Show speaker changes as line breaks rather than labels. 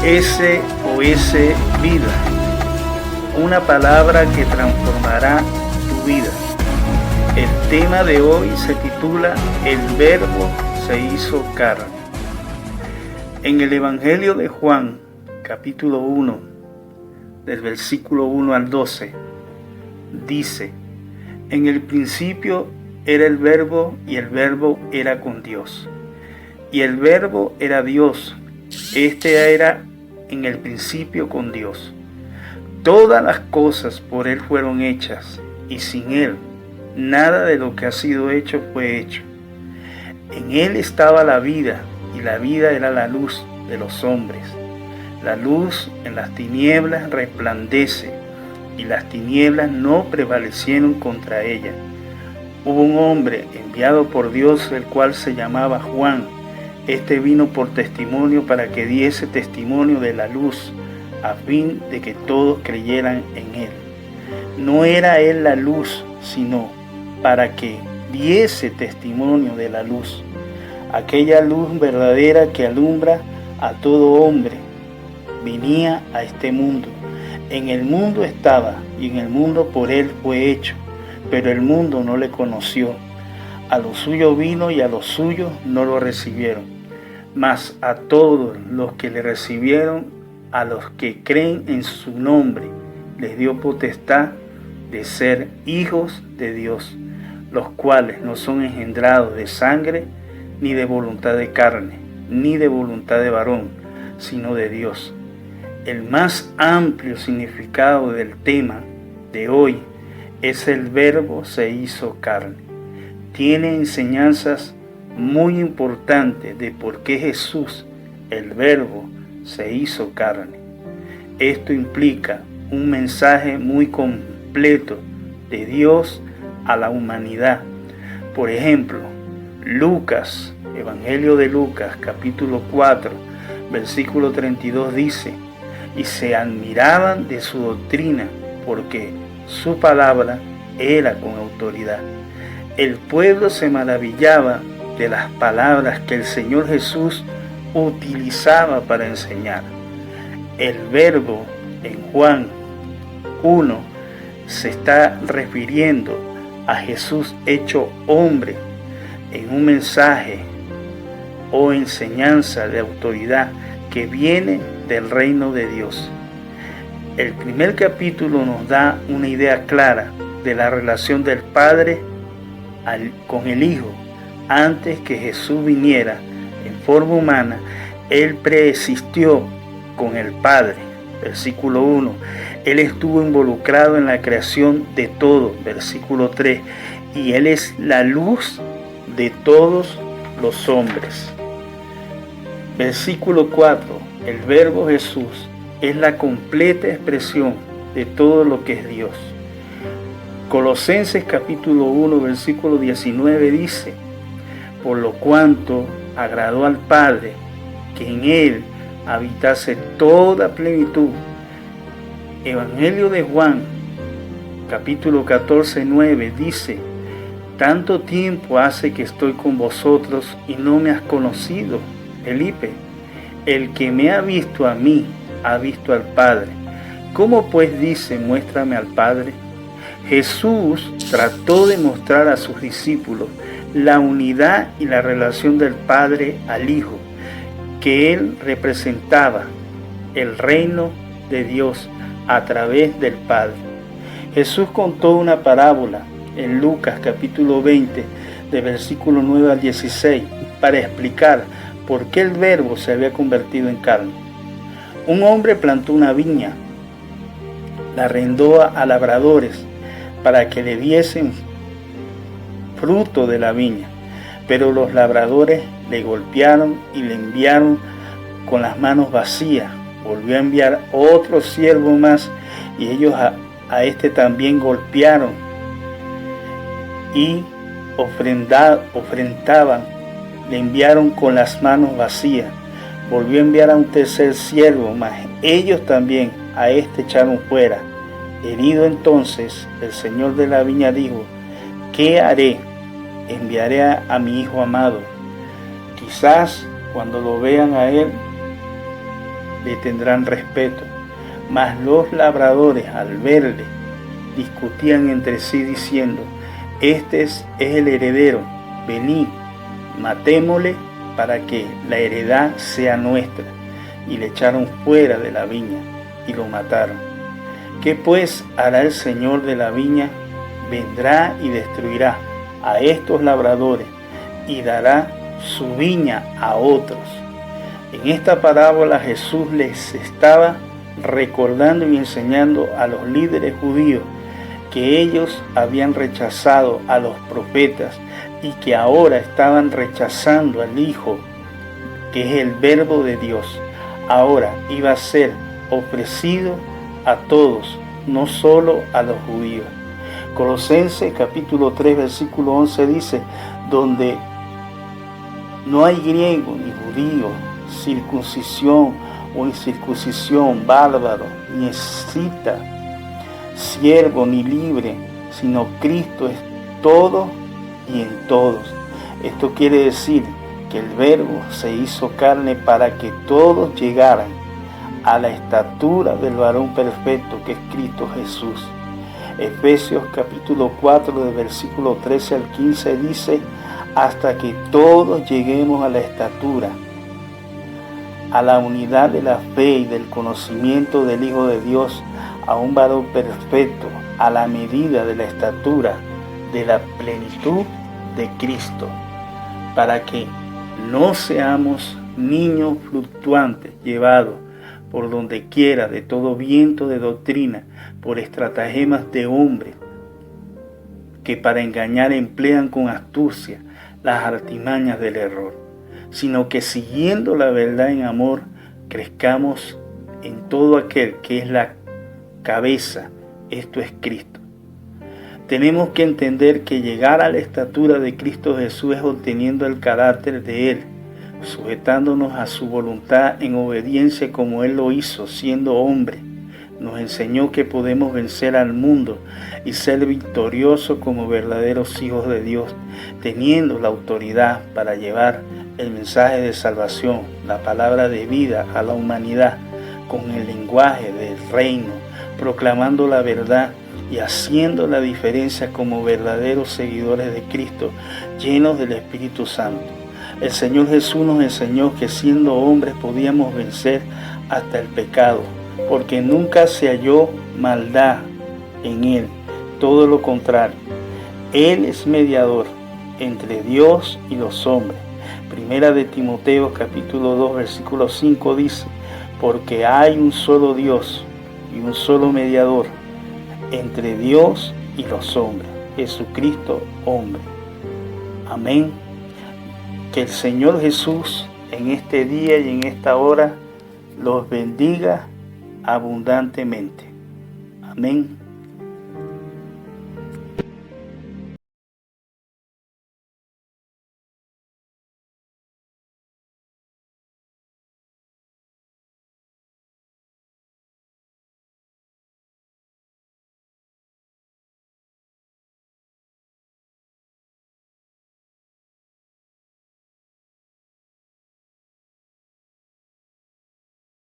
SOS Vida, una palabra que transformará tu vida. El tema de hoy se titula El Verbo se hizo carne. En el Evangelio de Juan, capítulo 1, del versículo 1 al 12, dice: En el principio era el Verbo, y el Verbo era con Dios, y el Verbo era Dios. Este era en el principio con Dios. Todas las cosas por Él fueron hechas, y sin Él nada de lo que ha sido hecho fue hecho. En Él estaba la vida, y la vida era la luz de los hombres. La luz en las tinieblas resplandece, y las tinieblas no prevalecieron contra ella. Hubo un hombre enviado por Dios, el cual se llamaba Juan. Este vino por testimonio para que diese testimonio de la luz, a fin de que todos creyeran en él. No era él la luz, sino para que diese testimonio de la luz, aquella luz verdadera que alumbra a todo hombre. Venía a este mundo. En el mundo estaba, y en el mundo por él fue hecho, pero el mundo no le conoció. A lo suyo vino, y a los suyos no lo recibieron. Mas a todos los que le recibieron, a los que creen en su nombre, les dio potestad de ser hijos de Dios, los cuales no son engendrados de sangre, ni de voluntad de carne, ni de voluntad de varón, sino de Dios. El más amplio significado del tema de hoy es el Verbo se hizo carne. Tiene enseñanzas muy importante de por qué Jesús, el Verbo, se hizo carne. Esto implica un mensaje muy completo de Dios a la humanidad. Por ejemplo, Lucas, Evangelio de Lucas, capítulo 4, versículo 32 dice: Y se admiraban de su doctrina, porque su palabra era con autoridad. El pueblo se maravillaba de las palabras que el Señor Jesús utilizaba para enseñar. El Verbo en Juan 1 se está refiriendo a Jesús hecho hombre en un mensaje o enseñanza de autoridad que viene del reino de Dios. El primer capítulo nos da una idea clara de la relación del Padre con el Hijo. Antes que Jesús viniera en forma humana, Él preexistió con el Padre. Versículo 1. Él estuvo involucrado en la creación de todo. Versículo 3. Y Él es la luz de todos los hombres. Versículo 4. El Verbo Jesús es la completa expresión de todo lo que es Dios. Colosenses capítulo 1, versículo 19 dice: Por lo cuanto agradó al Padre que en Él habitase toda plenitud. Evangelio de Juan, capítulo 14, 9 dice: Tanto tiempo hace que estoy con vosotros y no me has conocido, Felipe. El que me ha visto a mí, ha visto al Padre. ¿Cómo pues dice, muéstrame al Padre? Jesús trató de mostrar a sus discípulos la unidad y la relación del Padre al Hijo, que Él representaba el reino de Dios a través del Padre. Jesús contó una parábola en Lucas capítulo 20, de versículo 9 al 16, para explicar por qué el Verbo se había convertido en carne. Un hombre plantó una viña, la arrendó a labradores para que le diesen fruto de la viña, pero los labradores le golpearon y le enviaron con las manos vacías. Volvió a enviar otro siervo más, y ellos a este también golpearon y ofrendaban, le enviaron con las manos vacías. Volvió a enviar a un tercer siervo, mas ellos también a este echaron fuera. Herido entonces, el señor de la viña dijo: ¿Qué haré? Enviaré a mi hijo amado. Quizás cuando lo vean a él, le tendrán respeto. Mas los labradores, al verle, discutían entre sí diciendo: este es el heredero, venid, matémosle para que la heredad sea nuestra. Y le echaron fuera de la viña y lo mataron. ¿Qué pues hará el Señor de la viña? Vendrá y destruirá a estos labradores y dará su viña a otros. En esta parábola Jesús les estaba recordando y enseñando a los líderes judíos que ellos habían rechazado a los profetas y que ahora estaban rechazando al Hijo, que es el Verbo de Dios. Ahora iba a ser ofrecido a todos, no solo a los judíos. Colosenses capítulo 3 versículo 11 dice: donde no hay griego ni judío, circuncisión o incircuncisión, bárbaro, ni escita, siervo ni libre, sino Cristo es todo y en todos. Esto quiere decir que el Verbo se hizo carne para que todos llegaran a la estatura del varón perfecto, que es Cristo Jesús. Efesios capítulo 4 del versículo 13 al 15 dice: hasta que todos lleguemos a la estatura, a la unidad de la fe y del conocimiento del Hijo de Dios, a un varón perfecto, a la medida de la estatura de la plenitud de Cristo, para que no seamos niños fluctuantes, llevados por donde quiera de todo viento de doctrina, por estratagemas de hombres, que para engañar emplean con astucia las artimañas del error, sino que siguiendo la verdad en amor, crezcamos en todo aquel que es la cabeza, esto es Cristo. Tenemos que entender que llegar a la estatura de Cristo Jesús es obteniendo el carácter de Él, sujetándonos a su voluntad en obediencia como Él lo hizo siendo hombre. Nos enseñó que podemos vencer al mundo y ser victoriosos como verdaderos hijos de Dios, teniendo la autoridad para llevar el mensaje de salvación, la palabra de vida a la humanidad, con el lenguaje del reino, proclamando la verdad y haciendo la diferencia como verdaderos seguidores de Cristo, llenos del Espíritu Santo. El Señor Jesús nos enseñó que siendo hombres podíamos vencer hasta el pecado, porque nunca se halló maldad en Él, todo lo contrario. Él es mediador entre Dios y los hombres. Primera de Timoteo capítulo 2 versículo 5 dice: porque hay un solo Dios y un solo mediador entre Dios y los hombres, Jesucristo hombre. Amén. Que el Señor Jesús en este día y en esta hora los bendiga abundantemente. Amén.